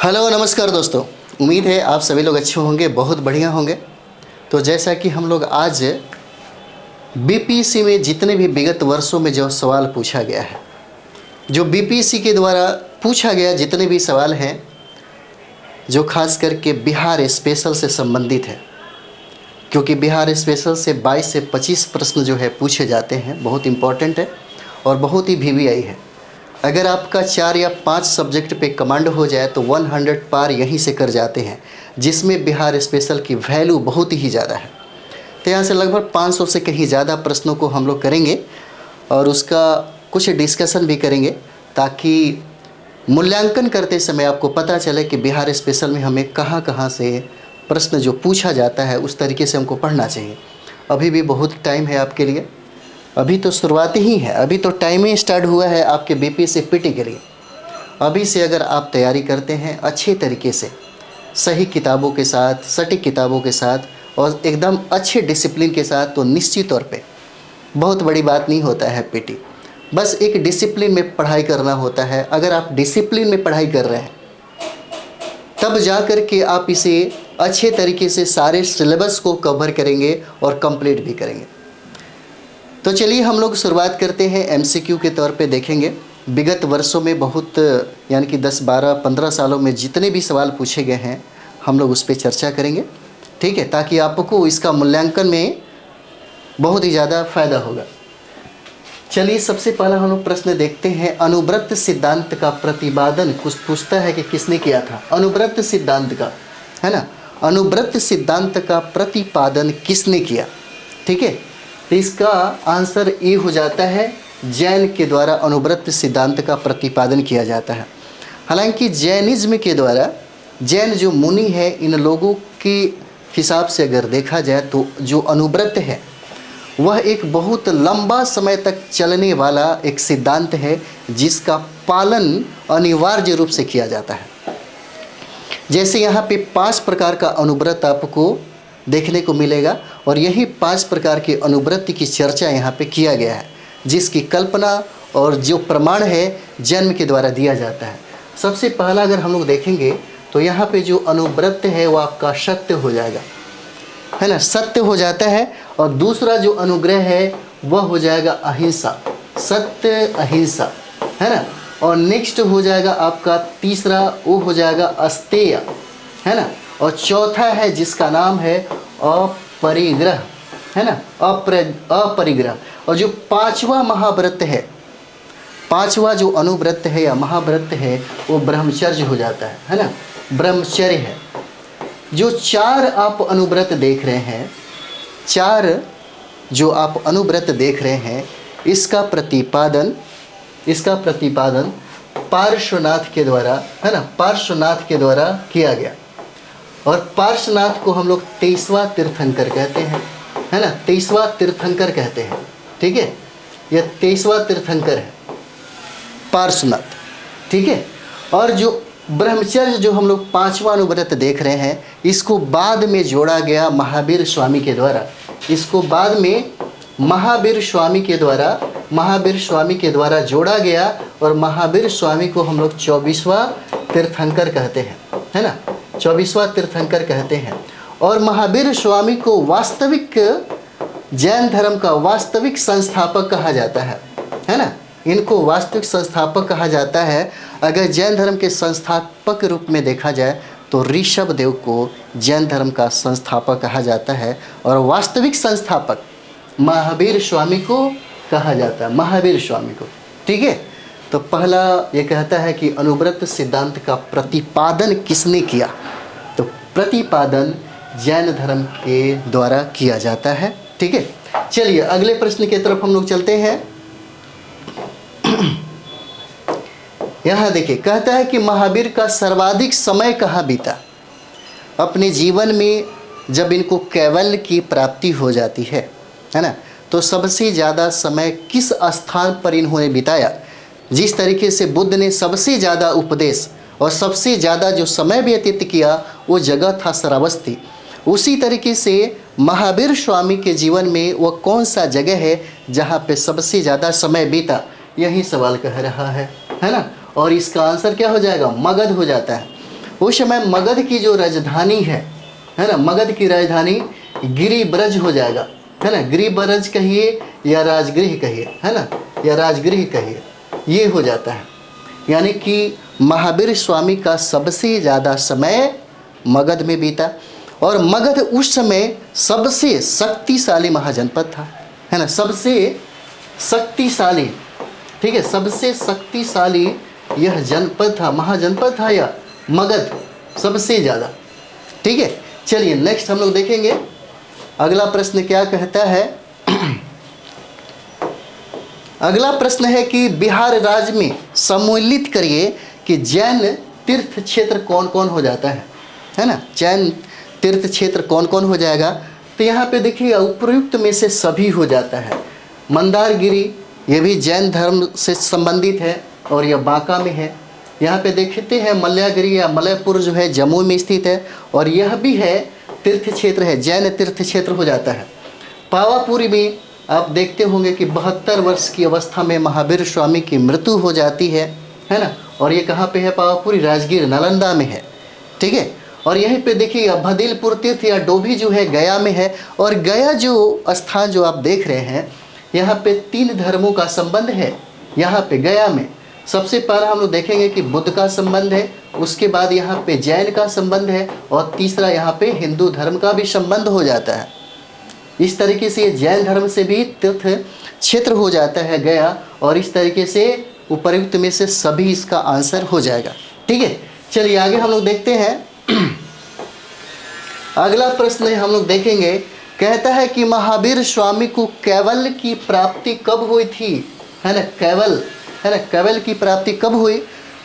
Hello नमस्कार दोस्तों। उम्मीद है आप सभी लोग अच्छे होंगे, बहुत बढ़िया होंगे। तो जैसा कि हम लोग आज बीपीएससी में जितने भी विगत वर्षों में जो सवाल पूछा गया है, जो बीपीएससी के द्वारा पूछा गया जितने भी सवाल हैं, जो खास करके बिहार स्पेशल से संबंधित है, क्योंकि बिहार स्पेशल से 22 से 25 प्रश्न जो है पूछे जाते हैं, बहुत इम्पॉर्टेंट है और बहुत ही वीवीआई है। अगर आपका 4 या 5 सब्जेक्ट पे कमांड हो जाए तो 100 पार यहीं से कर जाते हैं, जिसमें बिहार स्पेशल की वैल्यू बहुत ही ज़्यादा है। तो यहाँ से लगभग 500 से कहीं ज़्यादा प्रश्नों को हम लोग करेंगे और उसका कुछ डिस्कशन भी करेंगे, ताकि मूल्यांकन करते समय आपको पता चले कि बिहार स्पेशल में हमें कहाँ कहाँ से प्रश्न जो पूछा जाता है उस तरीके से हमको पढ़ना चाहिए। अभी भी बहुत टाइम है आपके लिए, अभी तो शुरुआत ही है, अभी तो टाइम ही स्टार्ट हुआ है आपके बीपीएससी पीटी के लिए। अभी से अगर आप तैयारी करते हैं अच्छे तरीके से, सही किताबों के साथ, सटीक किताबों के साथ और एकदम अच्छे डिसिप्लिन के साथ, तो निश्चित तौर पे बहुत बड़ी बात नहीं होता है पीटी। बस एक डिसिप्लिन में पढ़ाई करना होता है। अगर आप डिसिप्लिन में पढ़ाई कर रहे हैं तब जा कर के आप इसे अच्छे तरीके से सारे सिलेबस को कवर करेंगे और कंप्लीट भी करेंगे। तो चलिए हम लोग शुरुआत करते हैं। एमसीक्यू के तौर पे देखेंगे विगत वर्षों में बहुत, यानी कि 10, 12, 15 सालों में जितने भी सवाल पूछे गए हैं हम लोग उस पर चर्चा करेंगे, ठीक है, ताकि आपको इसका मूल्यांकन में बहुत ही ज़्यादा फायदा होगा। चलिए सबसे पहला हम लोग प्रश्न देखते हैं। अनुव्रत सिद्धांत का प्रतिपादन कुछ पूछता है कि किसने किया था। अनुव्रत सिद्धांत का, है ना, अनुव्रत सिद्धांत का प्रतिपादन किसने किया, ठीक है। तो इसका आंसर ए हो जाता है, जैन के द्वारा अनुव्रत सिद्धांत का प्रतिपादन किया जाता है। हालांकि जैनिज्म के द्वारा, जैन जो मुनि है, इन लोगों के हिसाब से अगर देखा जाए तो जो अनुव्रत है वह एक बहुत लंबा समय तक चलने वाला एक सिद्धांत है, जिसका पालन अनिवार्य रूप से किया जाता है। जैसे यहाँ पे 5 प्रकार का अनुव्रत आपको देखने को मिलेगा और यही 5 प्रकार के अनुव्रत की चर्चा यहाँ पे किया गया है, जिसकी कल्पना और जो प्रमाण है जन्म के द्वारा दिया जाता है। सबसे पहला अगर हम लोग देखेंगे तो यहाँ पे जो अनुव्रत है वो आपका सत्य हो जाएगा, है ना, सत्य हो जाता है। और दूसरा जो अनुग्रह है वह हो जाएगा अहिंसा, सत्य अहिंसा, है ना। और नेक्स्ट हो जाएगा आपका तीसरा, वो हो जाएगा अस्तेय, है ना। और चौथा है जिसका नाम है अपरिग्रह, है ना, अपरिग्रह। और जो 5वां महाव्रत है, 5वां जो अनुव्रत है या महाव्रत है वो ब्रह्मचर्य हो जाता है ना, ब्रह्मचर्य है। जो 4 आप अनुव्रत देख रहे हैं, 4 जो आप अनुव्रत देख रहे हैं, इसका प्रतिपादन पार्श्वनाथ के द्वारा, है ना, पार्श्वनाथ के द्वारा किया गया। और पार्श्वनाथ को हम लोग 23वां तीर्थंकर कहते हैं, है ना, 23वां तीर्थंकर कहते हैं, ठीक है। यह 23वां तीर्थंकर है पार्श्वनाथ, ठीक है। और जो ब्रह्मचर्य जो हम लोग 5वां अनुव्रत देख रहे हैं, इसको बाद में जोड़ा गया महावीर स्वामी के द्वारा। इसको बाद में महावीर स्वामी के द्वारा जोड़ा गया और महावीर स्वामी को हम लोग 24वां तीर्थंकर कहते हैं, है ना, 24वां तीर्थंकर कहते हैं। और महावीर स्वामी को वास्तविक जैन धर्म का वास्तविक संस्थापक कहा जाता है ना। इनको वास्तविक संस्थापक कहा जाता है। अगर जैन धर्म के संस्थापक रूप में देखा जाए तो ऋषभ देव को जैन धर्म का संस्थापक कहा जाता है और वास्तविक संस्थापक महावीर स्वामी को कहा जाता है, महावीर स्वामी को, ठीक है। तो पहला ये कहता है कि अनुव्रत सिद्धांत का प्रतिपादन किसने किया, तो प्रतिपादन जैन धर्म के द्वारा किया जाता है, ठीक है। चलिए अगले प्रश्न की तरफ हम लोग चलते हैं। यहाँ देखिए, कहता है कि महावीर का सर्वाधिक समय कहाँ बीता। अपने जीवन में जब इनको कैवल्य की प्राप्ति हो जाती है ना, तो सबसे ज़्यादा समय किस स्थान पर इन्होंने बिताया। जिस तरीके से बुद्ध ने सबसे ज़्यादा उपदेश और सबसे ज़्यादा जो समय व्यतीत किया वो जगह था श्रावस्ती, उसी तरीके से महावीर स्वामी के जीवन में वह कौन सा जगह है जहाँ पे सबसे ज़्यादा समय बीता, यही सवाल कह रहा है ना। और इसका आंसर क्या हो जाएगा, मगध हो जाता है। उस समय मगध की जो राजधानी है ना, मगध की राजधानी गिरिब्रज हो जाएगा, है ना। गिरिब्रज कहिए या राजगृह कहिए, है ना, या राजगृह कहिए, ये हो जाता है। यानी कि महावीर स्वामी का सबसे ज़्यादा समय मगध में बीता, और मगध उस समय सबसे शक्तिशाली महाजनपद था, है ना, सबसे शक्तिशाली, ठीक है, सबसे शक्तिशाली यह जनपद था, महाजनपद था यह मगध सबसे ज़्यादा, ठीक है। चलिए नेक्स्ट हम लोग देखेंगे अगला प्रश्न क्या कहता है। अगला प्रश्न है कि बिहार राज्य में सम्मिलित करिए कि जैन तीर्थ क्षेत्र कौन कौन हो जाता है ना, जैन तीर्थ क्षेत्र कौन कौन हो जाएगा। तो यहाँ पे देखिए उपयुक्त में से सभी हो जाता है। मंदारगिरी ये भी जैन धर्म से संबंधित है और यह बांका में है। यहाँ पे देखते हैं मल्लागिरी या मलयपुर जो है जम्मू में स्थित है और यह भी है तीर्थ क्षेत्र है, जैन तीर्थ क्षेत्र हो जाता है। पावापुरी में आप देखते होंगे कि 72 वर्ष की अवस्था में महावीर स्वामी की मृत्यु हो जाती है ना। और ये कहाँ पे है? पावापुरी, राजगीर, नालंदा में है, ठीक है। और यहीं पे देखिए भदिलपुर तीर्थ या डोभी जो है गया में है। और गया जो स्थान जो आप देख रहे हैं यहाँ पे 3 धर्मों का संबंध है। यहाँ पे गया में सबसे पहला हम लोग देखेंगे कि बुद्ध का संबंध है, उसके बाद यहाँ पे जैन का संबंध है और तीसरा यहाँ पे हिंदू धर्म का भी संबंध हो जाता है। इस तरीके से जैन धर्म से भी तीर्थ क्षेत्र हो जाता है गया, और इस तरीके से उपर्युक्त में से सभी इसका आंसर हो जाएगा, ठीक है। चलिए आगे हम लोग देखते हैं। अगला प्रश्न हम लोग देखेंगे, कहता है कि महावीर स्वामी को कैवल्य की प्राप्ति कब हुई थी, है ना, कैवल्य, है ना, कैवल्य की प्राप्ति कब हुई?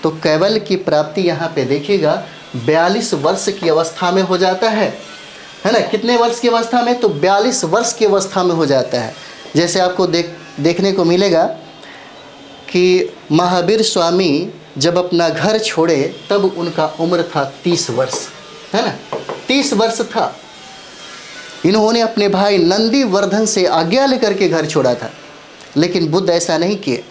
तो कैवल्य की प्राप्ति यहाँ पे देखिएगा 42 वर्ष की अवस्था में हो जाता है ना। कितने वर्ष की अवस्था में? तो 42 वर्ष की अवस्था में हो जाता है। जैसे आपको देखने को मिलेगा कि महावीर स्वामी जब अपना घर छोड़े तब उनका उम्र था 30 वर्ष, है ना, 30 वर्ष था। इन्होंने अपने भाई नंदीवर्धन से आज्ञा लेकर के घर छोड़ा था, लेकिन बुद्ध ऐसा नहीं किए।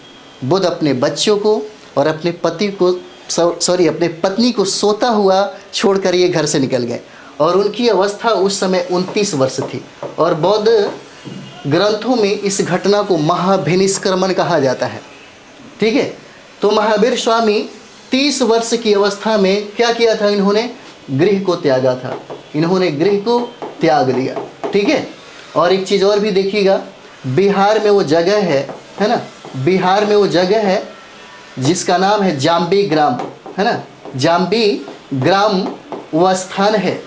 बुद्ध अपने बच्चों को और अपने पति को अपने पत्नी को सोता हुआ छोड़कर ये घर से निकल गए, और उनकी अवस्था उस समय 29 वर्ष थी। और बौद्ध ग्रंथों में इस घटना को महाभिनिष्क्रमण कहा जाता है, ठीक है। तो महावीर स्वामी 30 वर्ष की अवस्था में क्या किया था? इन्होंने गृह को त्यागा था, इन्होंने गृह को त्याग दिया, ठीक है। और एक चीज़ और भी देखिएगा, बिहार में वो जगह है ना, बिहार में वो जगह है जिसका नाम है जाम्बी ग्राम, है ना, जाम्बी ग्राम वह स्थान है।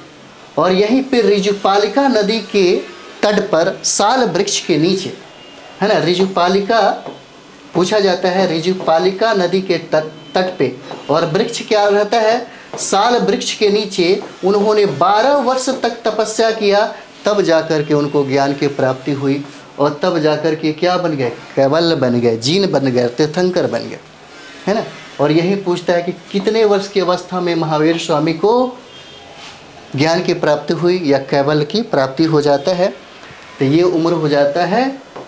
और यहीं पे ऋजुपालिका नदी के तट पर साल वृक्ष के नीचे, है ना, ऋजुपालिका पूछा जाता है, ऋजुपालिका नदी के तट पे, और वृक्ष क्या रहता है? साल वृक्ष के नीचे उन्होंने 12 वर्ष तक तपस्या किया, तब जाकर के उनको ज्ञान की प्राप्ति हुई, और तब जाकर के क्या बन गए? कैवल्य बन गए, जीन बन गए, तीर्थंकर बन गए, है ना। और यही पूछता है कि कितने वर्ष की अवस्था में महावीर स्वामी को ज्ञान की प्राप्ति हुई या कैवल्य की प्राप्ति हो जाता है? तो ये उम्र हो जाता है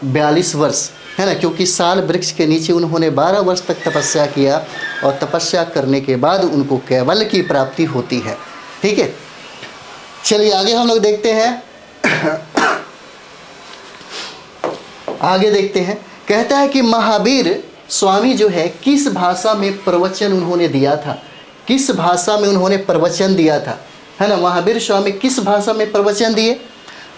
42 वर्ष, है ना, क्योंकि साल वृक्ष के नीचे उन्होंने 12 वर्ष तक तपस्या किया, और तपस्या करने के बाद उनको कैवल्य की प्राप्ति होती है, ठीक है। चलिए आगे हम लोग देखते हैं। आगे देखते हैं, कहता है कि महावीर स्वामी जो है किस भाषा में प्रवचन उन्होंने दिया था? किस भाषा में उन्होंने प्रवचन दिया था, है ना, महावीर स्वामी किस भाषा में प्रवचन दिए?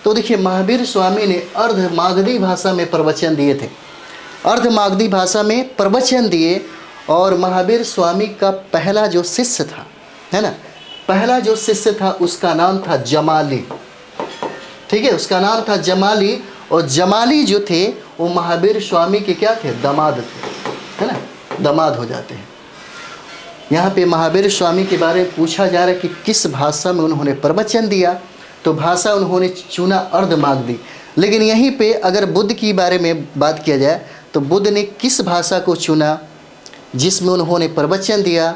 तो देखिए महावीर स्वामी ने अर्धमागधी भाषा में प्रवचन दिए थे, अर्धमागधी भाषा में प्रवचन दिए। और महावीर स्वामी का पहला जो शिष्य था, है ना, पहला जो शिष्य था उसका नाम था जमाली, ठीक है, उसका नाम था जमाली। और जमाली जो थे वो महावीर स्वामी के क्या थे? दामाद थे, है ना, दामाद हो जाते हैं। यहाँ पे महावीर स्वामी के बारे में पूछा जा रहा है कि किस भाषा में उन्होंने प्रवचन दिया, तो भाषा उन्होंने चुना अर्धमागधी। लेकिन यहीं पे अगर बुद्ध की बारे में बात किया जाए तो बुद्ध ने किस भाषा को चुना जिसमें उन्होंने प्रवचन दिया,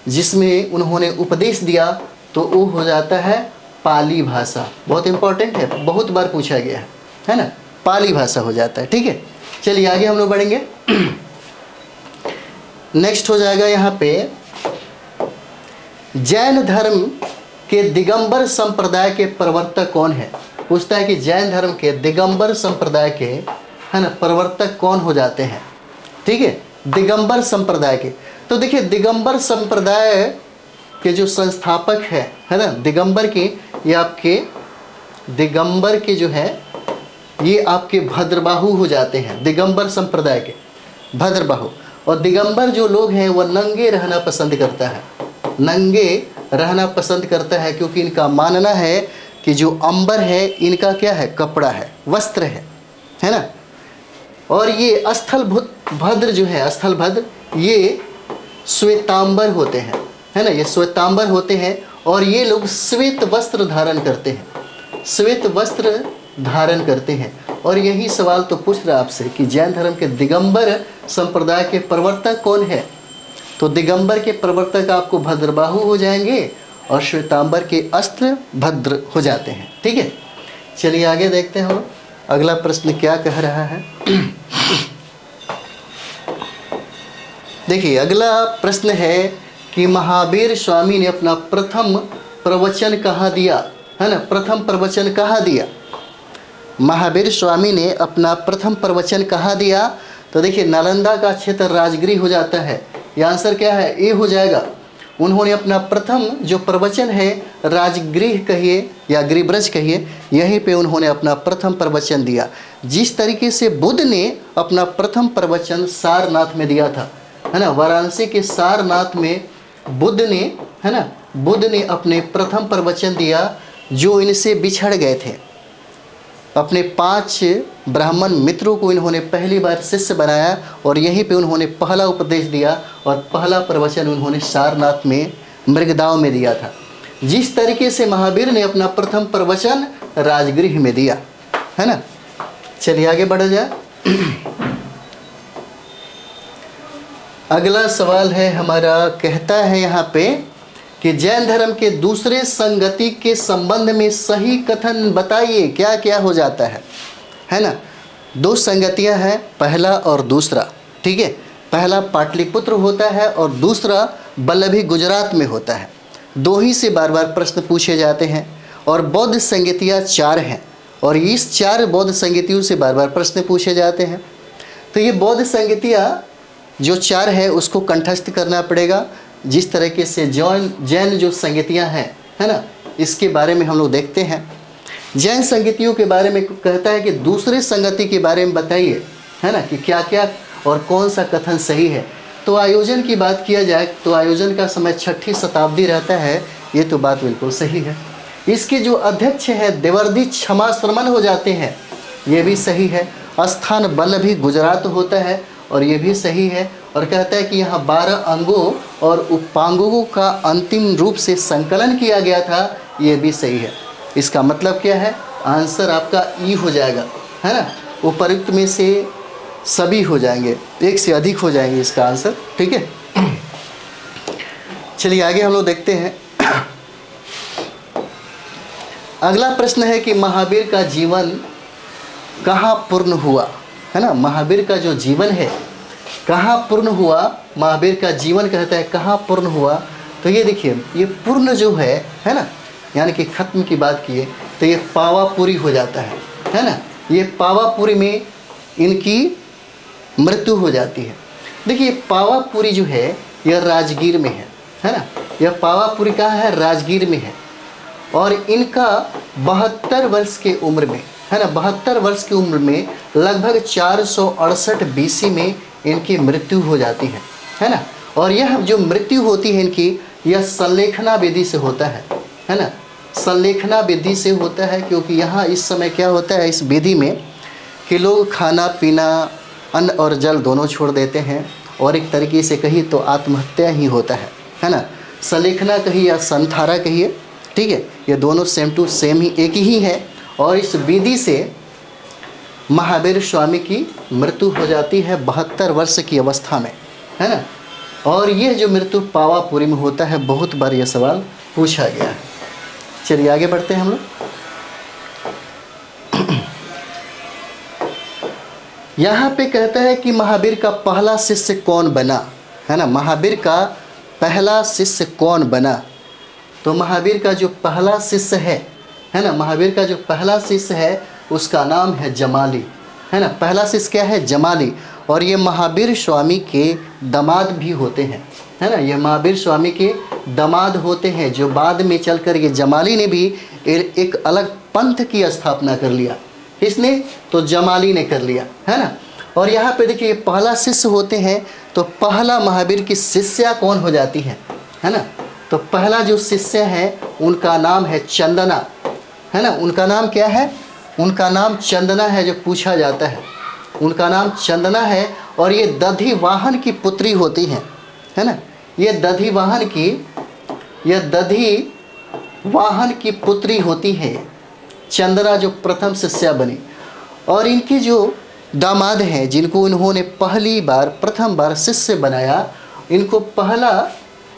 जिसमें उन्होंने उपदेश दिया? तो वो हो जाता है पाली भाषा। बहुत इंपॉर्टेंट है, बहुत बार पूछा गया है ना, पाली भाषा हो जाता है, ठीक है। चलिए आगे हम लोग बढ़ेंगे। नेक्स्ट हो जाएगा यहाँ पे जैन धर्म के दिगंबर संप्रदाय के प्रवर्तक कौन है? पूछता है कि जैन धर्म के दिगंबर संप्रदाय के, है ना, प्रवर्तक कौन हो जाते हैं? ठीक है, दिगंबर संप्रदाय के। तो देखिए, दिगंबर संप्रदाय के जो संस्थापक है ना, दिगंबर के, ये आपके दिगंबर के जो है ये आपके भद्रबाहु हो जाते हैं, दिगंबर संप्रदाय के भद्रबाहु। और दिगंबर जो लोग हैं वो नंगे रहना पसंद करता है, नंगे रहना पसंद करता है, क्योंकि इनका मानना है कि जो अंबर है इनका क्या है? कपड़ा है, वस्त्र है ना। और ये स्थल भद्र जो है, स्थल भद्र, ये श्वेतांबर होते हैं, है ना, ये श्वेतांबर होते हैं। और ये लोग श्वेत वस्त्र धारण करते हैं, श्वेत वस्त्र धारण करते हैं। और यही सवाल तो पूछ रहा आपसे कि जैन धर्म के दिगंबर संप्रदाय के प्रवर्तक कौन है? तो दिगंबर के प्रवर्तक आपको भद्रबाहु हो जाएंगे और श्वेतांबर के अस्त्र भद्र हो जाते हैं। ठीक है, चलिए आगे देखते हैं अगला प्रश्न क्या कह रहा है। देखिए, अगला प्रश्न है कि महावीर स्वामी ने अपना प्रथम प्रवचन कहाँ दिया, है ना, प्रथम प्रवचन कहाँ दिया? महावीर स्वामी ने अपना प्रथम प्रवचन कहाँ दिया? तो देखिए, नालंदा का क्षेत्र राजगृह हो जाता है। ये आंसर क्या है? ए हो जाएगा। उन्होंने अपना प्रथम जो प्रवचन है राजगृह कहिए या गृहब्रज कहिए, यहीं पे उन्होंने अपना प्रथम प्रवचन दिया। जिस तरीके से बुद्ध ने अपना प्रथम प्रवचन सारनाथ में दिया था, है ना, वाराणसी के सारनाथ में बुद्ध ने, है ना, बुद्ध ने अपने प्रथम प्रवचन दिया। जो इनसे बिछड़ गए थे, अपने 5 ब्राह्मण मित्रों को इन्होंने पहली बार शिष्य बनाया और यहीं पे उन्होंने पहला उपदेश दिया और पहला प्रवचन उन्होंने सारनाथ में मृगदाव में दिया था। जिस तरीके से महावीर ने अपना प्रथम प्रवचन राजगृह में दिया, है ना। चलिए आगे बढ़ा जाए। अगला सवाल है हमारा, कहता है यहाँ पे कि जैन धर्म के दूसरे संगति के संबंध में सही कथन बताइए, क्या क्या हो जाता है ना। 2 संगतियां हैं, पहला और दूसरा। ठीक है, पहला पाटलिपुत्र होता है और दूसरा बल्लभी गुजरात में होता है। 2 ही से बार बार प्रश्न पूछे जाते हैं। और बौद्ध संगतियां 4 हैं और इस 4 बौद्ध संगतियों से बार बार प्रश्न पूछे जाते हैं। तो ये बौद्ध संगतियां जो 4 है उसको कंठस्थ करना पड़ेगा। जिस तरीके से जैन जो संगतियां हैं, है ना, इसके बारे में हम लोग देखते हैं। जैन संगतियों के बारे में कहता है कि दूसरे संगति के बारे में बताइए, है ना, कि क्या क्या और कौन सा कथन सही है। तो आयोजन की बात किया जाए तो आयोजन का समय 6ठी शताब्दी रहता है, ये तो बात बिल्कुल सही है। इसके जो अध्यक्ष हैं देवर्दी क्षमा श्रमण हो जाते हैं, ये भी सही है। स्थान बल्लभी गुजरात होता है और ये भी सही है। और कहता है कि यहाँ 12 अंगों और उपांगों का अंतिम रूप से संकलन किया गया था, ये भी सही है। इसका मतलब क्या है? आंसर आपका ई हो जाएगा, है ना। उपर्युक्त में से सभी हो जाएंगे, एक से अधिक हो जाएंगे इसका आंसर। ठीक है, चलिए आगे हम लोग देखते हैं। अगला प्रश्न है कि महावीर का जीवन कहाँ पूर्ण हुआ, है ना। महावीर का जो जीवन है कहाँ पूर्ण हुआ, महावीर का जीवन कहता है कहाँ पूर्ण हुआ। तो ये देखिए, ये पूर्ण जो है ना, यानी कि खत्म की बात किए तो ये पावापुरी हो जाता है ना। ये पावापुरी में इनकी मृत्यु हो जाती है। देखिए, पावापुरी जो है यह राजगीर में है ना। यह पावापुरी कहाँ है? राजगीर में है। और इनका 72 वर्ष के उम्र में, है ना, 72 वर्ष की उम्र में लगभग 468 BC में इनकी मृत्यु हो जाती है ना। और यह जो मृत्यु होती है इनकी, यह संलेखना विधि से होता है ना। संलेखना विधि से होता है, क्योंकि यहाँ इस समय क्या होता है इस विधि में कि लोग खाना पीना, अन्न और जल दोनों छोड़ देते हैं और एक तरीके से कहिए तो आत्महत्या ही होता है ना। संलेखना कहिए या संथारा कहिए, ठीक है, ये दोनों सेम टू सेम ही एक ही है। और इस विधि से महावीर स्वामी की मृत्यु हो जाती है 72 वर्ष की अवस्था में, है ना। और यह जो मृत्यु पावापुरी में होता है, बहुत बार यह सवाल पूछा गया है। चलिए आगे बढ़ते हैं हम लोग। यहाँ पे कहता है कि महावीर का पहला शिष्य कौन बना, है ना। महावीर का पहला शिष्य कौन बना, तो महावीर का जो पहला शिष्य है ना, महावीर का जो पहला शिष्य है उसका नाम है जमाली, है ना। पहला शिष्य क्या है? जमाली। और ये महावीर स्वामी के दामाद भी होते हैं, है ना। ये महावीर स्वामी के दामाद होते हैं, जो बाद में चलकर ये जमाली ने भी एक अलग पंथ की स्थापना कर लिया। इसने तो जमाली ने कर लिया, है ना। और यहाँ पे देखिए पहला शिष्य होते हैं, तो पहला महावीर की शिष्या कौन हो जाती है ना। तो पहला जो शिष्य है उनका नाम है चंदना, है ना। उनका नाम क्या है? उनका नाम चंदना है, जो पूछा जाता है उनका नाम चंदना है। और ये दधि वाहन की पुत्री होती है ना। ये दधि वाहन की पुत्री होती है चंदना, जो प्रथम शिष्या बनी। और इनके जो दामाद हैं, जिनको इन्होंने प्रथम बार शिष्य बनाया, इनको पहला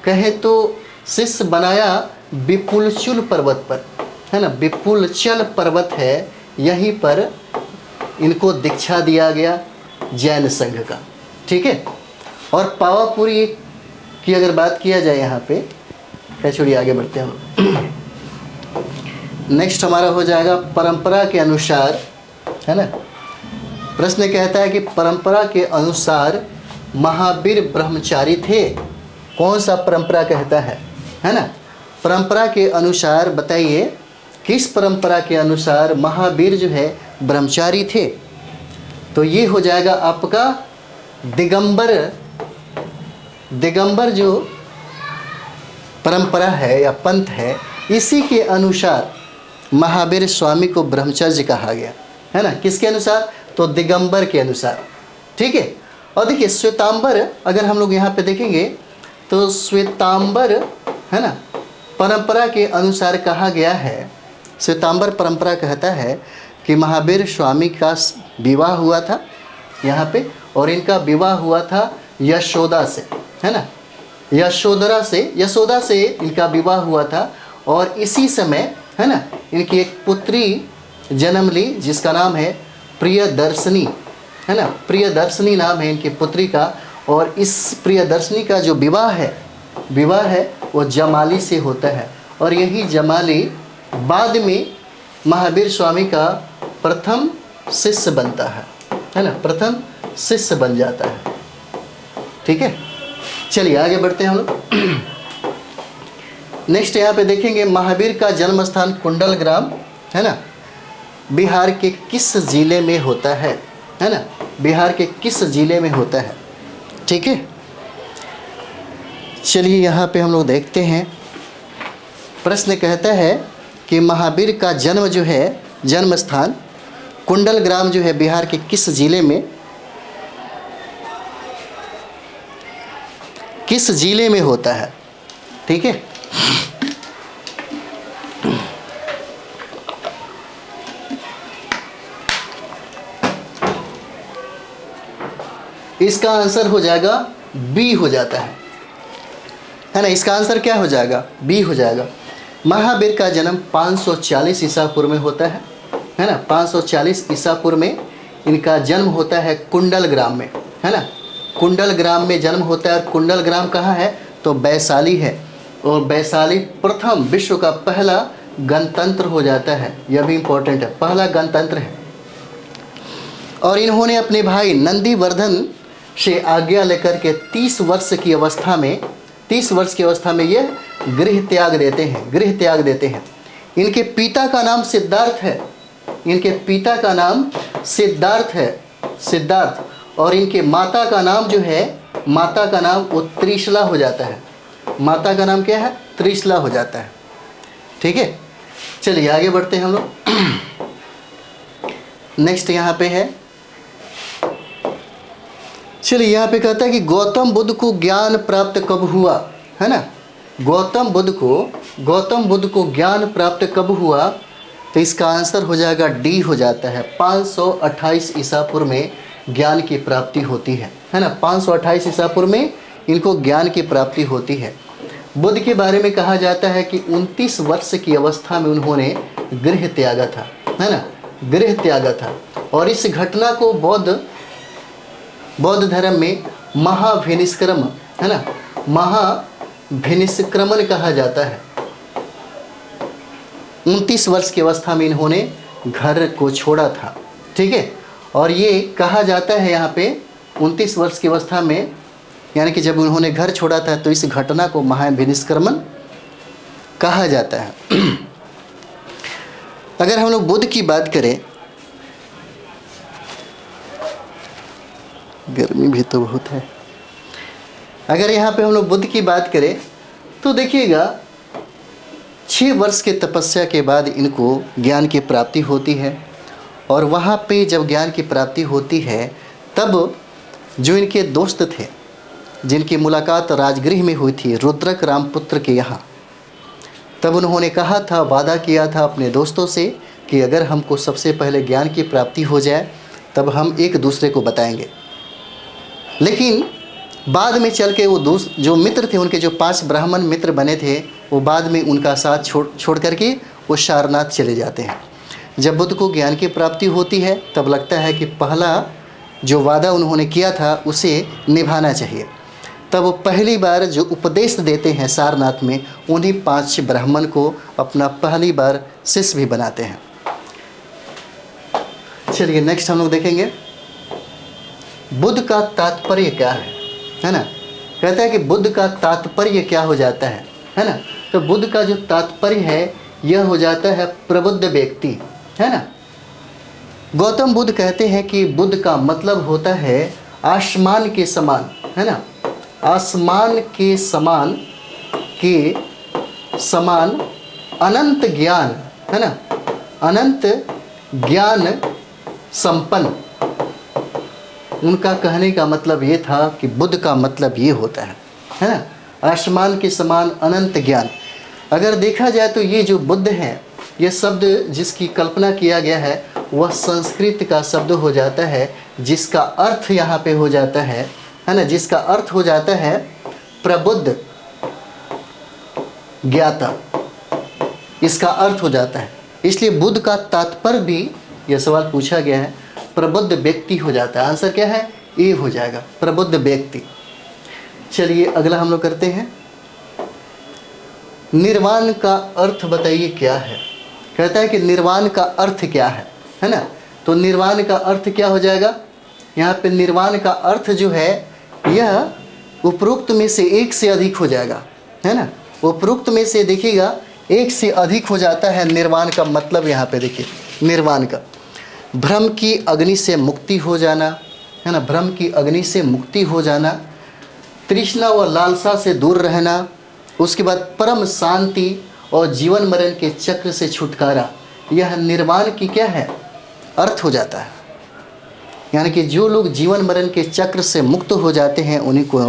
कहे तो शिष्य बनाया विपुलचल पर्वत पर, है ना। विपुलचल पर्वत है, यहीं पर इनको दीक्षा दिया गया जैन संघ का, ठीक है। और पावापुरी की अगर बात किया जाए यहाँ पे, क्या छोड़िए आगे बढ़ते हैं। नेक्स्ट हमारा हो जाएगा परंपरा के अनुसार, है ना। प्रश्न कहता है कि परंपरा के अनुसार महावीर ब्रह्मचारी थे। कौन सा परंपरा कहता है ना। परंपरा के अनुसार बताइए, किस परंपरा के अनुसार महावीर जो है ब्रह्मचारी थे? तो ये हो जाएगा आपका दिगंबर जो परंपरा है या पंथ है, इसी के अनुसार महावीर स्वामी को ब्रह्मचर्य कहा गया, है ना। किसके अनुसार? तो दिगंबर के अनुसार, ठीक है। और देखिए श्वेतांबर, अगर हम लोग यहाँ पे देखेंगे तो श्वेतांबर, है ना, परंपरा के अनुसार कहा गया है। श्वेतांबर परंपरा कहता है कि महावीर स्वामी का विवाह हुआ था यहाँ पे, और इनका विवाह हुआ था यशोदा से, है ना। यशोदा से इनका विवाह हुआ था। और इसी समय, है ना, इनकी एक पुत्री जन्म ली जिसका नाम है प्रियदर्शनी, है ना। प्रियदर्शनी नाम है इनकी पुत्री का। और इस प्रियदर्शनी का जो विवाह है वो जमाली से होता है। और यही जमाली बाद में महावीर स्वामी का प्रथम शिष्य बनता है ना, प्रथम शिष्य बन जाता है, ठीक है। चलिए आगे बढ़ते हैं हम लोग। नेक्स्ट यहाँ पे देखेंगे महावीर का जन्म स्थान कुंडल ग्राम, है ना, बिहार के किस जिले में होता है ना। बिहार के किस जिले में होता है, ठीक है। चलिए यहाँ पे हम लोग देखते हैं। प्रश्न कहता है कि महावीर का जन्म जो है, जन्म स्थान कुंडल ग्राम जो है बिहार के किस जिले में होता है, ठीक है। इसका आंसर हो जाएगा बी हो जाता है ना। इसका आंसर क्या हो जाएगा? बी हो जाएगा। महावीर का जन्म 540 ईसा पूर्व में होता है ना। 540 ईसा पूर्व में इनका जन्म होता है कुंडल ग्राम में, है ना। कुंडल ग्राम में जन्म होता है। और कुंडल ग्राम कहाँ है? तो वैशाली है। और वैशाली प्रथम विश्व का पहला गणतंत्र हो जाता है। यह भी इम्पोर्टेंट है, पहला गणतंत्र है। और इन्होंने अपने भाई नंदीवर्धन से आज्ञा लेकर के 30 वर्ष की अवस्था में ये गृह त्याग देते हैं। इनके पिता का नाम सिद्धार्थ है। और इनके माता का नाम जो है, माता का नाम वो त्रिशला हो जाता है। माता का नाम क्या है? त्रिशला हो जाता है, ठीक है। चलिए आगे बढ़ते हैं हम लोग। नेक्स्ट यहाँ पे है, चलिए यहाँ पे कहता है कि गौतम बुद्ध को ज्ञान प्राप्त कब हुआ, है ना। गौतम बुद्ध को ज्ञान प्राप्त कब हुआ? तो इसका आंसर हो जाएगा डी हो जाता है। 528 ईसा पूर्व में ज्ञान की प्राप्ति होती है ना। 528 ईसा पूर्व में इनको ज्ञान की प्राप्ति होती है। बुद्ध के बारे में कहा जाता है कि 29 वर्ष की अवस्था में उन्होंने गृह त्यागा था, है ना, गृह त्यागा था। और इस घटना को बौद्ध धर्म में महाभिनिष्क्रम, है ना, महाभिनिष्क्रमण कहा जाता है। 29 वर्ष की अवस्था में इन्होंने घर को छोड़ा था, ठीक है। और ये कहा जाता है यहाँ पे 29 वर्ष की अवस्था में, यानी कि जब उन्होंने घर छोड़ा था, तो इस घटना को महाभिनिष्क्रमण कहा जाता है। अगर हम लोग बुद्ध की बात करें, गर्मी भी तो बहुत है, अगर यहाँ पे हम लोग बुद्ध की बात करें तो देखिएगा 6 वर्ष के तपस्या के बाद इनको ज्ञान की प्राप्ति होती है। और वहाँ पे जब ज्ञान की प्राप्ति होती है, तब जो इनके दोस्त थे, जिनकी मुलाकात राजगृह में हुई थी रुद्रक रामपुत्र के यहाँ, तब उन्होंने कहा था, वादा किया था अपने दोस्तों से कि अगर हमको सबसे पहले ज्ञान की प्राप्ति हो जाए तब हम एक दूसरे को बताएंगे। लेकिन बाद में चल के वो जो मित्र थे, उनके जो 5 ब्राह्मण मित्र बने थे, वो बाद में उनका साथ छोड़ करके वो सारनाथ चले जाते हैं। जब बुद्ध को ज्ञान की प्राप्ति होती है, तब लगता है कि पहला जो वादा उन्होंने किया था उसे निभाना चाहिए। तब वो पहली बार जो उपदेश देते हैं सारनाथ में, उन्हीं 5 ब्राह्मण को अपना पहली बार शिष्य भी बनाते हैं। चलिए नेक्स्ट हम लोग देखेंगे बुद्ध का तात्पर्य क्या है ना। कहता है कि बुद्ध का तात्पर्य क्या हो जाता है ना। तो बुद्ध का जो तात्पर्य है यह हो जाता है प्रबुद्ध व्यक्ति, है ना। गौतम बुद्ध कहते हैं कि बुद्ध का मतलब होता है आसमान के समान, है ना, आसमान के समान अनंत ज्ञान, है ना, अनंत ज्ञान संपन्न। उनका कहने का मतलब ये था कि बुद्ध का मतलब ये होता है ना, आसमान के समान अनंत ज्ञान। अगर देखा जाए तो ये जो बुद्ध हैं, ये शब्द जिसकी कल्पना किया गया है वह संस्कृत का शब्द हो जाता है, जिसका अर्थ यहाँ पे हो जाता है ना, जिसका अर्थ हो जाता है प्रबुद्ध ज्ञाता, इसका अर्थ हो जाता है। इसलिए बुद्ध का तात्पर्य भी, यह सवाल पूछा गया है, प्रबुद्ध व्यक्ति हो जाता है। आंसर क्या है? ए हो जाएगा, प्रबुद्ध व्यक्ति। चलिए अगला हम लोग करते हैं, निर्वाण का अर्थ बताइए क्या है। कहता है कि निर्वाण का अर्थ क्या है ना। तो निर्वाण का अर्थ क्या हो जाएगा? यहाँ पे निर्वाण का अर्थ जो है यह उपरोक्त में से एक से अधिक हो जाएगा, है ना। उपरोक्त में से देखिएगा एक से अधिक हो जाता है निर्वाण का मतलब। यहाँ पे देखिए निर्वाण का, भ्रम की अग्नि से मुक्ति हो जाना, है ना, भ्रम की अग्नि से मुक्ति हो जाना, तृष्णा व लालसा से दूर रहना, उसके बाद परम शांति और जीवन मरण के चक्र से छुटकारा, यह निर्वाण की क्या है? अर्थ हो जाता है। यानी कि जो लोग जीवन मरण के चक्र से मुक्त हो जाते हैं उन्हीं को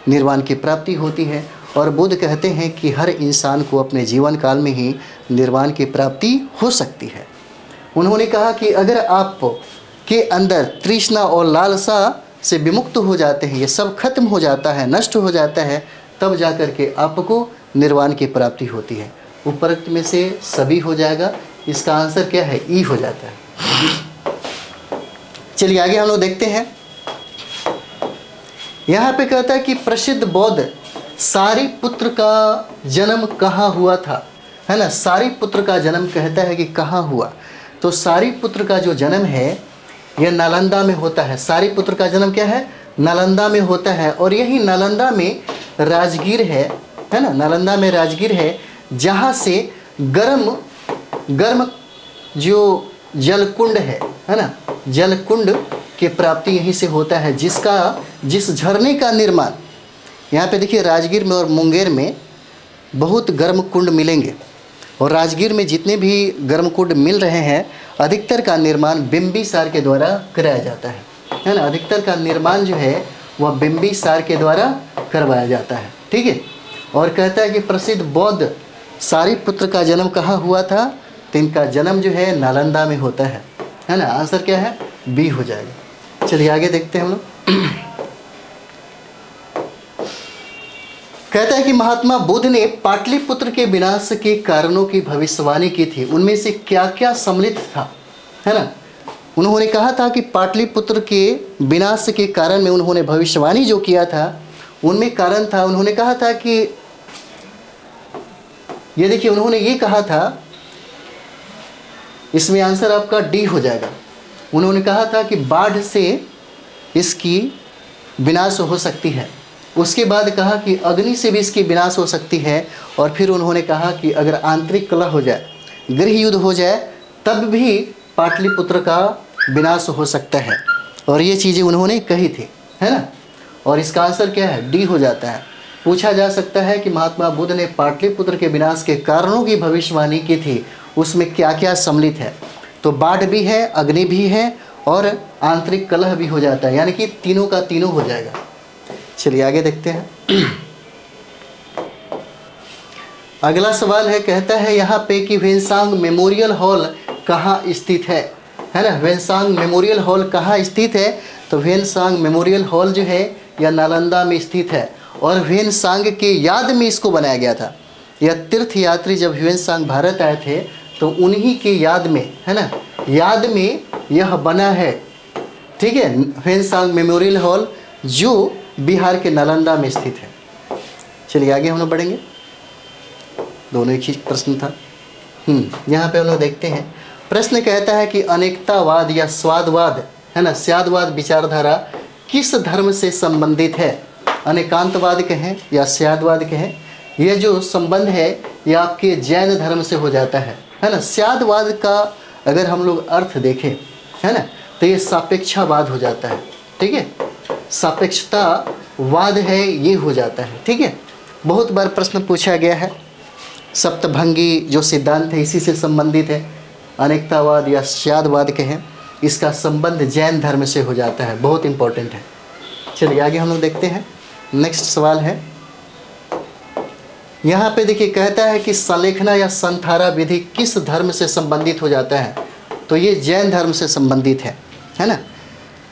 निर्वाण की प्राप्ति होती है। और बुद्ध कहते हैं कि हर इंसान को अपने जीवन काल में ही निर्वाण की प्राप्ति हो सकती है। उन्होंने कहा कि अगर आप के अंदर तृष्णा और लालसा से विमुक्त हो जाते हैं, ये सब खत्म हो जाता है, नष्ट हो जाता है, तब जाकर के आपको निर्वाण की प्राप्ति होती है। उपरोक्त में से सभी हो जाएगा, इसका आंसर क्या है? ई हो जाता है। चलिए आगे हम लोग देखते हैं। यहाँ पे कहता है कि प्रसिद्ध बौद्ध सारिपुत्र का जन्म कहाँ हुआ था, है ना। सारिपुत्र का जन्म कहता है कि कहाँ हुआ, तो सारिपुत्र का जो जन्म है यह नालंदा में होता है। सारिपुत्र का जन्म क्या है? नालंदा में होता है। और यही नालंदा में राजगीर है ना, नालंदा में राजगीर है, जहाँ से गर्म जो जलकुंड है ना, जलकुंड की प्राप्ति यहीं से होता है, जिस झरने का निर्माण, यहाँ पे देखिए राजगीर में और मुंगेर में बहुत गर्म कुंड मिलेंगे। और राजगीर में जितने भी गर्म कुंड मिल रहे हैं, अधिकतर का निर्माण बिंबिसार के द्वारा कराया जाता है ना। अधिकतर का निर्माण जो है वह बिंबिसार के द्वारा करवाया जाता है, ठीक है। और कहता है कि प्रसिद्ध बौद्ध सारिपुत्र का जन्म कहाँ हुआ था, तो इनका जन्म जो है नालंदा में होता है ना। आंसर क्या है? बी हो जाएगा। चलिए आगे देखते हैं हम लोग। कहता है कि महात्मा बुद्ध ने पाटलिपुत्र के विनाश के कारणों की भविष्यवाणी की थी, उनमें से क्या क्या सम्मिलित था, है ना। उन्होंने कहा था कि पाटलिपुत्र के विनाश के कारण में उन्होंने भविष्यवाणी जो किया था, उनमें कारण था, उन्होंने कहा था कि ये देखिए, उन्होंने ये कहा था इसमें आंसर आपका डी हो जाएगा। उन्होंने कहा था कि बाढ़ से इसकी विनाश हो सकती है, उसके बाद कहा कि अग्नि से भी इसकी विनाश हो सकती है, और फिर उन्होंने कहा कि अगर आंतरिक कलह हो जाए, गृह युद्ध हो जाए, तब भी पाटलिपुत्र का विनाश हो सकता है। और ये चीज़ें उन्होंने कही थी, है ना। और इसका आंसर क्या है, डी हो जाता है। पूछा जा सकता है कि महात्मा बुद्ध ने पाटलिपुत्र के विनाश के कारणों की भविष्यवाणी की थी, उसमें क्या क्या सम्मिलित है। तो बाढ़ भी है, अग्नि भी है, और आंतरिक कलह भी हो जाता है, यानी कि तीनों का तीनों हो जाएगा। चलिए आगे देखते हैं। अगला सवाल है, कहता है यहाँ पे कि वेनसांग मेमोरियल हॉल कहाँ स्थित है ना। वेनसांग मेमोरियल हॉल कहाँ स्थित है, तो वेनसांग मेमोरियल हॉल जो है यह नालंदा में स्थित है, और वेनसांग के याद में इसको बनाया गया था। यह तीर्थयात्री जब वेनसांग भारत आए थे तो उन्हीं के याद में, है ना, याद में यह बना है, ठीक है, वेनसांग मेमोरियल हॉल, जो बिहार के नालंदा में स्थित है। चलिए आगे हम लोग बढ़ेंगे। दोनों एक ही प्रश्न था। यहाँ पे हम लोग देखते हैं, प्रश्न कहता है कि अनेकतावाद या स्वादवाद, है ना, स्यादवाद विचारधारा किस धर्म से संबंधित है। अनेकांतवाद कहें या स्यादवाद कहें, यह जो संबंध है यह आपके जैन धर्म से हो जाता है ना। स्यादवाद का अगर हम लोग अर्थ देखें, है ना, तो ये सापेक्षावाद हो जाता है, ठीक है, सापेक्षतावाद है, ये हो जाता है, ठीक है। बहुत बार प्रश्न पूछा गया है। सप्तभंगी जो सिद्धांत है इसी से संबंधित है। अनेकतावाद या स्यादवाद कहें, इसका संबंध जैन धर्म से हो जाता है, बहुत इंपॉर्टेंट है। चलिए आगे हम लोग देखते हैं। नेक्स्ट सवाल है, यहाँ पे देखिए, कहता है कि संलेखना या संथारा विधि किस धर्म से संबंधित हो जाता है, तो ये जैन धर्म से संबंधित है ना।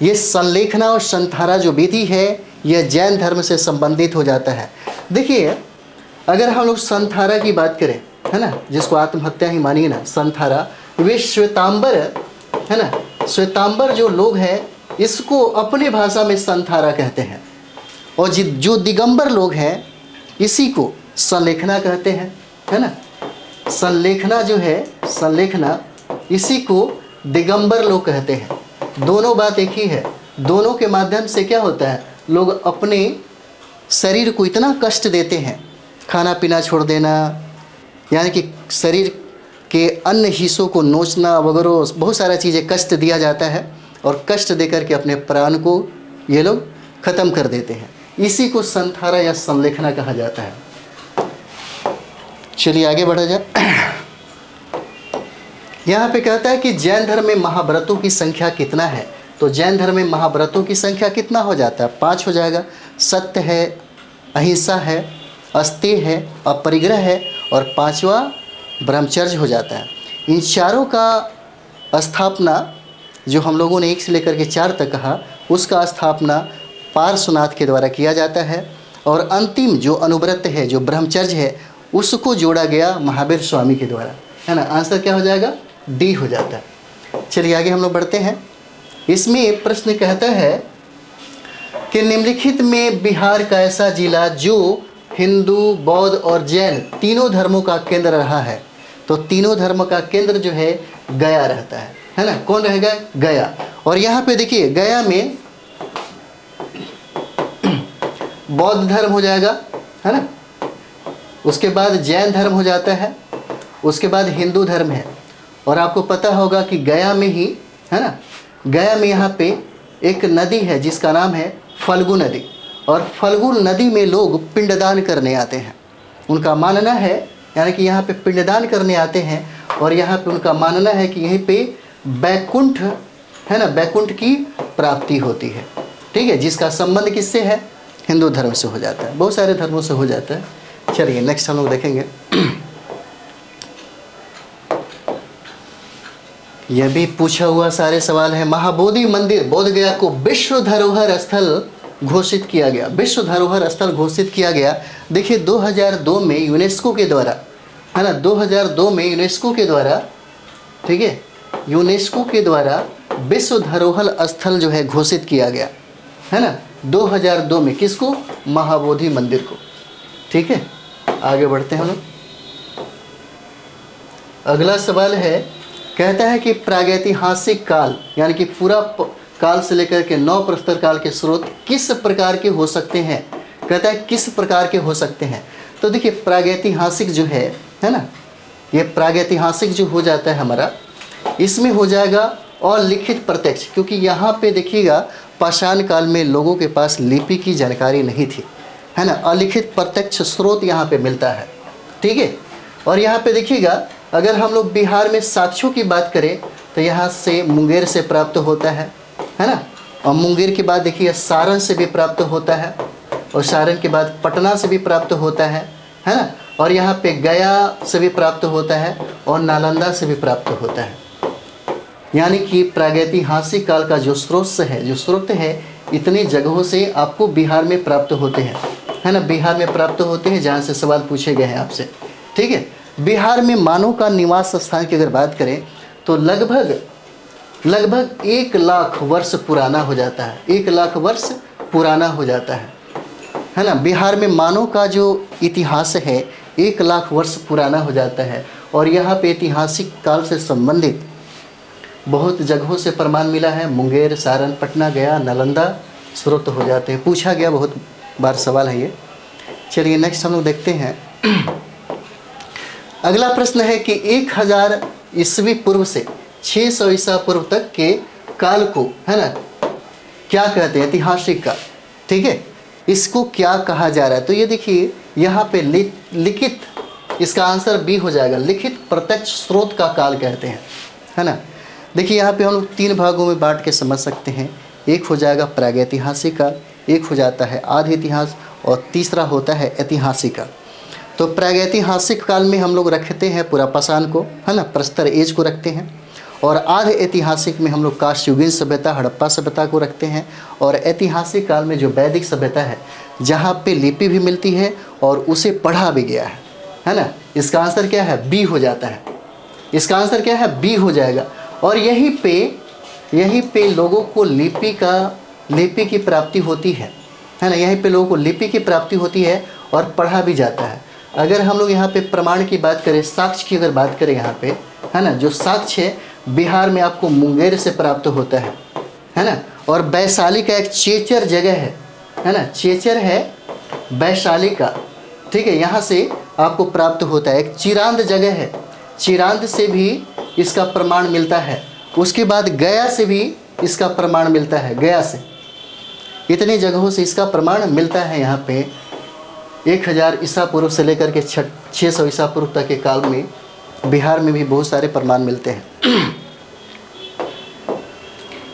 ये संलेखना और संथारा जो विधि है यह जैन धर्म से संबंधित हो जाता है। देखिए, अगर हम लोग संथारा की बात करें, है ना, जिसको आत्महत्या ही मानिए ना, संथारा, वे श्वेतांबर, है ना, श्वेतांबर जो लोग हैं इसको अपने भाषा में संथारा कहते हैं, और जो दिगंबर लोग हैं इसी को संलेखना कहते हैं, है ना। संलेखना जो है, संलेखना, इसी को दिगंबर लोग कहते हैं। दोनों बात एक ही है। दोनों के माध्यम से क्या होता है, लोग अपने शरीर को इतना कष्ट देते हैं, खाना पीना छोड़ देना, यानी कि शरीर के अन्य हिस्सों को नोचना वगैरह, बहुत सारा चीज़ें कष्ट दिया जाता है, और कष्ट देकर के अपने प्राण को ये लोग ख़त्म कर देते हैं। इसी को संथारा या संलेखना कहा जाता है। चलिए आगे बढ़ा जाए। यहाँ पे कहता है कि जैन धर्म में महाव्रतों की संख्या कितना है, तो जैन धर्म में महाव्रतों की संख्या कितना हो जाता है, 5 हो जाएगा। सत्य है, अहिंसा है, अस्तेय है, अपरिग्रह है, और 5वां ब्रह्मचर्य हो जाता है। इन चारों का स्थापना जो हम लोगों ने 1 से लेकर के 4 तक कहा, उसका स्थापना पार्श्वनाथ के द्वारा किया जाता है, और अंतिम जो अनुव्रत है, जो ब्रह्मचर्य है, उसको जोड़ा गया महावीर स्वामी के द्वारा, है ना। आंसर क्या हो जाएगा, डी हो जाता है। चलिए आगे हम लोग बढ़ते हैं। इसमें प्रश्न कहता है कि निम्नलिखित में बिहार का ऐसा जिला जो हिंदू, बौद्ध और जैन तीनों धर्मों का केंद्र रहा है, तो तीनों धर्म का केंद्र जो है गया रहता है ना। कौन रहेगा, गया। और यहाँ पे देखिए, गया में बौद्ध धर्म हो जाएगा, है ना, उसके बाद जैन धर्म हो जाता है, उसके बाद हिंदू धर्म है। और आपको पता होगा कि गया में ही, है ना, गया में यहाँ पे एक नदी है जिसका नाम है फल्गु नदी, और फल्गु नदी में लोग पिंडदान करने आते हैं। उनका मानना है, यानी कि यहाँ पे पिंडदान करने आते हैं, और यहाँ पे उनका मानना है कि यहीं पे बैकुंठ, है ना, बैकुंठ की प्राप्ति होती है, ठीक है, जिसका संबंध किससे है, हिंदू धर्म से हो जाता है, बहुत सारे धर्मों से हो जाता है। चलिए नेक्स्ट हम लोग देखेंगे। यह भी पूछा हुआ सारे सवाल है। महाबोधि मंदिर बोध गया को विश्व धरोहर स्थल घोषित किया गया, विश्व धरोहर स्थल घोषित किया गया। देखिए 2002 में यूनेस्को के द्वारा, है ना, 2002 में यूनेस्को के द्वारा, ठीक है, यूनेस्को के द्वारा विश्व धरोहर स्थल जो है घोषित किया गया, है ना, 2002 में। किसको, महाबोधि मंदिर को, ठीक है। आगे बढ़ते हैं हम लोग। अगला सवाल है, कहता है कि प्रागैतिहासिक काल यानी कि पूरा काल से लेकर के नव प्रस्तर काल के स्रोत किस प्रकार के हो सकते हैं। कहता है किस प्रकार के हो सकते हैं। तो देखिए प्रागैतिहासिक जो है ना, ये प्रागैतिहासिक जो हो जाता है हमारा, इसमें हो जाएगा अलिखित प्रत्यक्ष, क्योंकि यहाँ पे देखिएगा पाषाण काल में लोगों के पास लिपि की जानकारी नहीं थी, है ना। अलिखित प्रत्यक्ष स्रोत यहाँ पे मिलता है, ठीक है। और यहाँ पे देखिएगा अगर हम लोग बिहार में साक्ष्यों की बात करें तो यहाँ से मुंगेर से प्राप्त होता है ना। और मुंगेर के बाद देखिए सारण से भी प्राप्त होता है, और सारण के बाद पटना से भी प्राप्त होता है ना। और यहाँ पे गया से भी प्राप्त होता है और नालंदा से भी प्राप्त होता है। यानी कि प्रागैतिहासिक काल का जो स्रोत है इतनी जगहों से आपको बिहार में प्राप्त होते हैं, है ना। बिहार में प्राप्त होते हैं जहाँ से सवाल पूछे गए हैं आपसे, ठीक है। बिहार में मानव का निवास स्थान की अगर बात करें तो लगभग 1 लाख वर्ष पुराना हो जाता है। 1 लाख वर्ष पुराना हो जाता है ना। बिहार में मानव का जो इतिहास है 1 लाख वर्ष पुराना हो जाता है। और यहाँ पे ऐतिहासिक काल से संबंधित बहुत जगहों से प्रमाण मिला है। मुंगेर, सारण, पटना, गया, नालंदा स्रोत हो जाते हैं। पूछा गया बहुत बार सवाल है ये। चलिए नेक्स्ट हम लोग देखते हैं। अगला प्रश्न है कि 1000 ईस्वी पूर्व से 600 ईसा पूर्व तक के काल को, है ना, क्या कहते हैं। ऐतिहासिक काल, ठीक है। इसको क्या कहा जा रहा है। तो ये देखिए यहाँ पे लिखित, इसका आंसर बी हो जाएगा। लिखित प्रत्यक्ष स्रोत का काल कहते हैं, है ना। देखिए यहाँ पे हम लोग 3 भागों में बांट के समझ सकते हैं। एक हो जाएगा प्रागैतिहासिक काल, एक हो जाता है आदि इतिहास, और तीसरा होता है ऐतिहासिक काल। तो प्रागैतिहासिक काल में हम लोग रखते हैं पूरा पाषाण को, है ना, प्रस्तर एज को रखते हैं। और आधे ऐतिहासिक में हम लोग कांस्ययुगीन सभ्यता, हड़प्पा सभ्यता को रखते हैं। और ऐतिहासिक काल में जो वैदिक सभ्यता है जहाँ पे लिपि भी मिलती है और उसे पढ़ा भी गया है ना। इसका आंसर क्या है, बी हो जाता है। इसका आंसर क्या है, बी हो जाएगा। और यहीं पे लोगों को लिपि की प्राप्ति होती है ना। यहीं पे लोगों को लिपि की प्राप्ति होती है और पढ़ा भी जाता है। अगर हम लोग यहाँ पे प्रमाण की बात करें, साक्ष्य की अगर बात करें यहाँ पे, है ना, जो साक्ष्य है बिहार में आपको मुंगेर से प्राप्त होता है ना। और वैशाली का एक चेचर जगह है ना, चेचर है वैशाली का, ठीक है, यहाँ से आपको प्राप्त होता है। एक चिरांद जगह है, चिरांद से भी इसका प्रमाण मिलता है। उसके बाद गया से भी इसका प्रमाण मिलता है, गया से। इतनी जगहों से इसका प्रमाण मिलता है। यहाँ पे 1000 ईसा पूर्व से लेकर के 600 ईसा पूर्व तक के काल में बिहार में भी बहुत सारे प्रमाण मिलते हैं।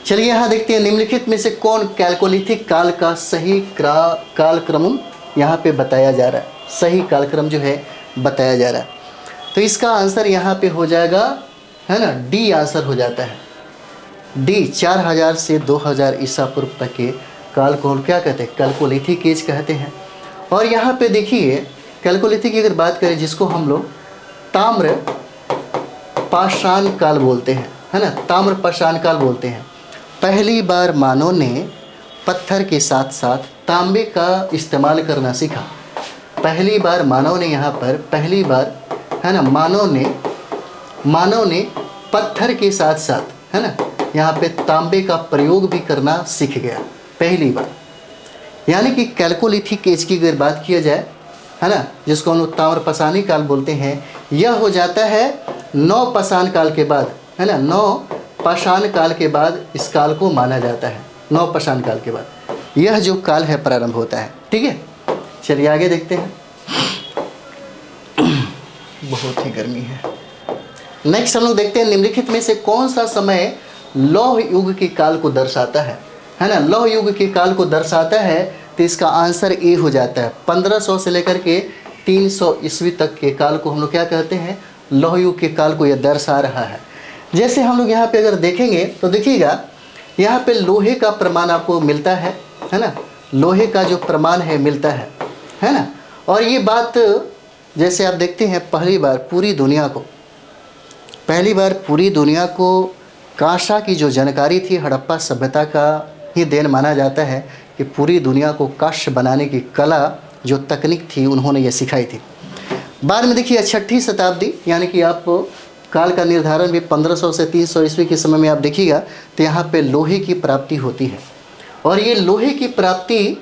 चलिए यहाँ देखते हैं निम्नलिखित में से कौन कैल्कोलिथिक काल का सही कालक्रम यहाँ पे बताया जा रहा है। सही कालक्रम जो है बताया जा रहा है। तो इसका आंसर यहाँ पे हो जाएगा, है ना, डी आंसर हो जाता है। डी 4000 से 2000 ईसा पूर्व तक के काल को क्या कहते हैं, कैल्कोलिथिक एज कहते हैं। और यहाँ पे देखिए कैल्कोलिथिक की अगर बात करें जिसको हम लोग ताम्र पाषाण काल बोलते हैं, है ना, ताम्र पाषाण काल बोलते हैं। पहली बार मानव ने पत्थर के साथ साथ तांबे का इस्तेमाल करना सीखा। पहली बार मानव ने यहाँ पर पहली बार, है ना, मानव ने पत्थर के साथ साथ, है ना, यहाँ पे तांबे का प्रयोग भी करना सीख गया पहली बार। यानी कि कैल्कोलिथिक एज की अगर बात किया जाए, है ना, जिसको हम लोग ताम्र पाषाणी काल बोलते हैं, यह हो जाता है 9 पाषाण काल के बाद, है ना। 9 पाषाण काल के बाद इस काल को माना जाता है। 9 पाषाण काल के बाद यह जो काल है प्रारंभ होता है, ठीक है। चलिए आगे देखते हैं। बहुत ही गर्मी है। नेक्स्ट हम लोग देखते हैं निम्नलिखित में से कौन सा समय लौह युग के काल को दर्शाता है ना। लौह युग के काल को दर्शाता है तो इसका आंसर ए हो जाता है। 1500 से लेकर के 300 ईस्वी तक के काल को हम लोग क्या कहते हैं, लौह युग के काल को यह दर्शा रहा है। जैसे हम लोग यहाँ पे अगर देखेंगे तो देखिएगा यहाँ पे लोहे का प्रमाण आपको मिलता है ना, लोहे का जो प्रमाण है मिलता है ना। और ये बात जैसे आप देखते हैं पहली बार पूरी दुनिया को कांसा की जो जानकारी थी हड़प्पा सभ्यता का ही देन माना जाता है कि पूरी दुनिया को कांस्य बनाने की कला जो तकनीक थी उन्होंने ये सिखाई थी। बाद में देखिए 6ठी शताब्दी यानी कि आप काल का निर्धारण भी 1500 से 300 ईस्वी के समय में आप देखिएगा तो यहाँ पे लोहे की प्राप्ति होती है। और ये लोहे की प्राप्ति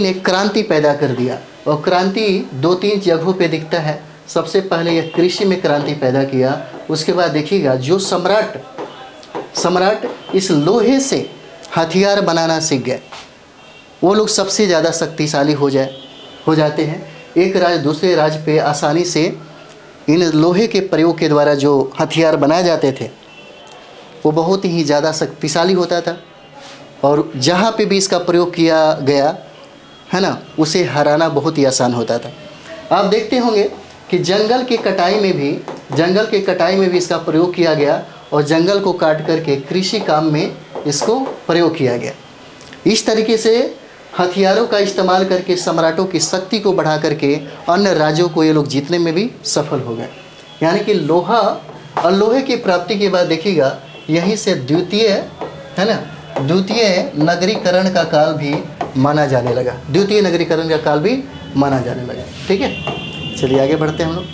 ने क्रांति पैदा कर दिया। और क्रांति 2-3 जगहों पे दिखता है। सबसे पहले यह कृषि में क्रांति पैदा किया। उसके बाद देखिएगा जो सम्राट इस लोहे से हथियार बनाना सीख गए, वो लोग सबसे ज़्यादा शक्तिशाली हो जाते हैं। एक राज्य दूसरे राज्य पे आसानी से इन लोहे के प्रयोग के द्वारा जो हथियार बनाए जाते थे वो बहुत ही ज़्यादा शक्तिशाली होता था। और जहाँ पे भी इसका प्रयोग किया गया है ना, उसे हराना बहुत ही आसान होता था। आप देखते होंगे कि जंगल के कटाई में भी इसका प्रयोग किया गया और जंगल को काट करके कृषि काम में इसको प्रयोग किया गया। इस तरीके से हथियारों का इस्तेमाल करके सम्राटों की शक्ति को बढ़ा करके अन्य राज्यों को ये लोग जीतने में भी सफल हो गए। यानी कि लोहा और लोहे की प्राप्ति के बाद देखिएगा यहीं से द्वितीय नगरीकरण का काल भी माना जाने लगा। ठीक है, चलिए आगे बढ़ते हैं हम लोग।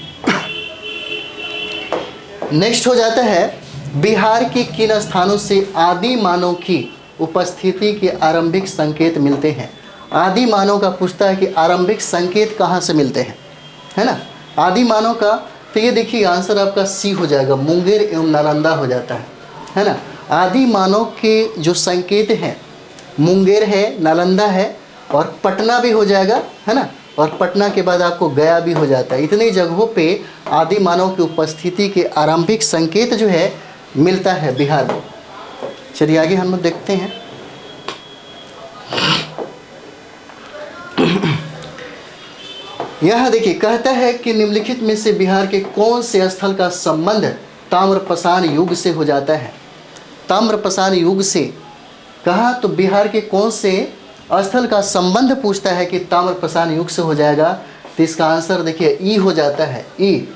नेक्स्ट हो जाता है बिहार के किन स्थानों से आदि मानव की उपस्थिति के आरंभिक संकेत मिलते हैं। आदि मानव का पूछता है कि आरंभिक संकेत कहाँ से मिलते हैं, है ना। आदि मानव का तो ये देखिए आंसर आपका सी हो जाएगा, मुंगेर एवं नालंदा हो जाता है ना। आदि मानव के जो संकेत हैं मुंगेर है, नालंदा है और पटना भी हो जाएगा, है ना। और पटना के बाद आपको गया भी हो जाता है। इतनी जगहों पे आदि मानव की उपस्थिति के आरंभिक संकेत जो है मिलता है बिहार में। चलिए आगे हम लोग देखते हैं। यह देखिए कहता है कि निम्नलिखित में से बिहार के कौन से स्थल का संबंध ताम्रपाषाण युग से हो जाता है। ताम्रपाषाण युग से कहा तो बिहार के कौन से स्थल का संबंध पूछता है कि ताम्रपाषाण युग से हो जाएगा। तो इसका आंसर देखिए ई हो जाता है। ई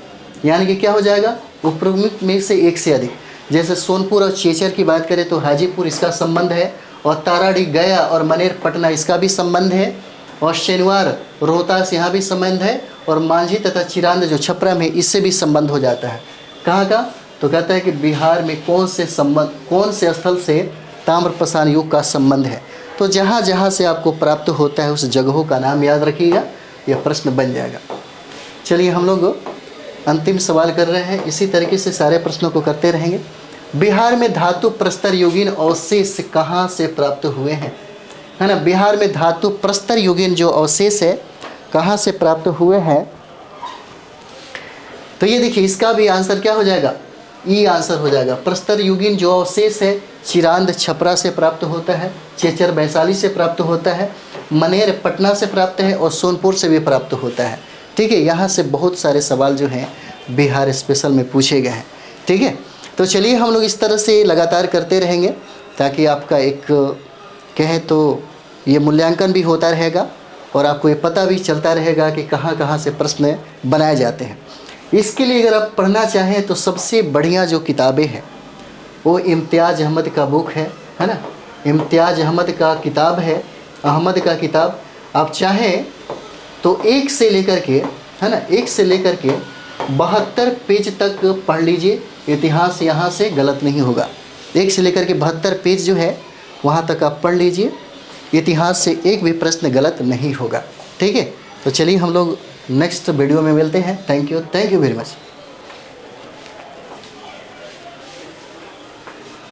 यानी कि क्या हो जाएगा, उपरोक्त में से एक से अधिक। जैसे सोनपुर और चेचर की बात करें तो हाजीपुर इसका संबंध है, और ताराड़ी गया और मनेर पटना इसका भी संबंध है, और शनिवार रोहतास यहाँ भी संबंध है, और मांझी तथा चिरांद जो छपरा में इससे भी संबंध हो जाता है। कहाँ का तो कहता है कि बिहार में कौन से स्थल से ताम्रपाषाण युग का संबंध है। तो जहाँ जहाँ से आपको प्राप्त होता है उस जगहों का नाम याद रखिएगा, यह प्रश्न बन जाएगा। चलिए हम लोग अंतिम सवाल कर रहे हैं, इसी तरीके से सारे प्रश्नों को करते रहेंगे। बिहार में धातु प्रस्तर युगीन अवशेष कहाँ से प्राप्त हुए हैं, है ना। बिहार में धातु प्रस्तर युगीन जो अवशेष है कहाँ से प्राप्त हुए हैं, तो ये देखिए इसका भी आंसर क्या हो जाएगा, ई आंसर हो जाएगा। प्रस्तर युगीन जो अवशेष है चिरांद छपरा से प्राप्त होता है, चेचर वैशाली से प्राप्त होता है, मनेर पटना से प्राप्त है, और सोनपुर से भी प्राप्त होता है। ठीक है, यहाँ से बहुत सारे सवाल जो हैं बिहार स्पेशल में पूछे गए हैं। ठीक है, तो चलिए हम लोग इस तरह से लगातार करते रहेंगे ताकि आपका एक कहें तो ये मूल्यांकन भी होता रहेगा और आपको ये पता भी चलता रहेगा कि कहाँ कहाँ से प्रश्न बनाए जाते हैं। इसके लिए अगर आप पढ़ना चाहें तो सबसे बढ़िया जो किताबें हैं वो इम्तियाज़ अहमद का बुक है ना। इम्तियाज़ अहमद का किताब है, अहमद का किताब। आप चाहें तो 1 से लेकर के, है ना, 1 से लेकर के 72 पेज तक पढ़ लीजिए। इतिहास यहाँ से गलत नहीं होगा। 1 से लेकर के 72 पेज जो है वहाँ तक आप पढ़ लीजिए, इतिहास से एक भी प्रश्न गलत नहीं होगा। ठीक है, तो चलिए हम लोग नेक्स्ट वीडियो में मिलते हैं। Thank you very much.